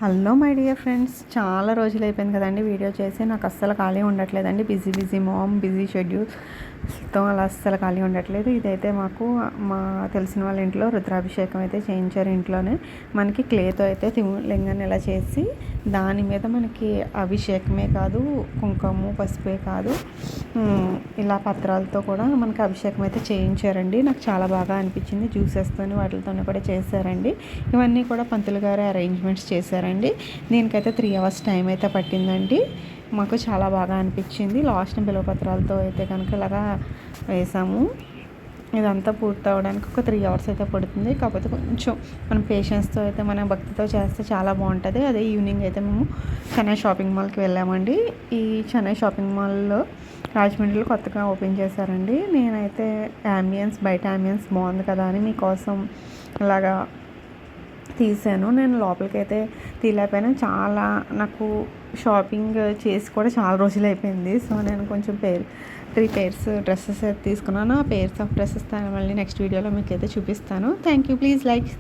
Hello my dear friends, చాలా రోజులు అయిపోయింది కదండి వీడియో చేసి. నాకు అస్సలు ఖాళీ ఉండట్లేదండి. బిజీ మామ్, బిజీ షెడ్యూల్స్తో అలా అస్సలు ఖాళీ ఉండట్లేదు. ఇదైతే మాకు మా తెలిసిన వాళ్ళ ఇంట్లో రుద్రాభిషేకం అయితే చేయించారు. ఇంట్లోనే మనకి క్లేతో అయితే లింగాన్ని ఇలా చేసి దాని మీద మనకి అభిషేకమే కాదు, కుంకుమ పసుపే కాదు, ఇలా పత్రాలతో కూడా మనకి అభిషేకం అయితే చేయించారండి. నాకు చాలా బాగా అనిపించింది. జ్యూసెస్తో వాటితో కూడా చేశారండి. ఇవన్నీ కూడా పంతులు గారు అరేంజ్మెంట్స్ చేశారండి. దీనికైతే 3 hours టైం అయితే పట్టిందండి. మాకు చాలా బాగా అనిపించింది. లాస్ట్ బిల్వపత్రాలతో అయితే కనుక ఇలాగా వేసాము. ఇదంతా పూర్తి అవ్వడానికి ఒక 3 hours అయితే పడుతుంది. కాకపోతే కొంచెం మనం పేషెన్స్తో అయితే మన భక్తితో చేస్తే చాలా బాగుంటుంది. అదే ఈవినింగ్ అయితే మేము చెన్నై షాపింగ్ మాల్కి వెళ్ళామండి. ఈ చెన్నై షాపింగ్ మాల్లో రాజమండ్రిలో కొత్తగా ఓపెన్ చేశారండి. నేనైతే బయట అంబియన్స్ బాగుంది కదా అని మీకోసం ఇలాగా తీసాను. నేను లోపలికి అయితే తీయలేకపోయాను. చాలా నాకు షాపింగ్ చేసి కూడా చాలా రోజులు అయిపోయింది. సో నేను కొంచెం 3 pairs డ్రెస్సెస్ అయితే తీసుకున్నాను. ఆ పేర్స్ ఆఫ్ డ్రెస్సెస్ మళ్ళీ నెక్స్ట్ వీడియోలో మీకు అయితే చూపిస్తాను. Thank you. Please like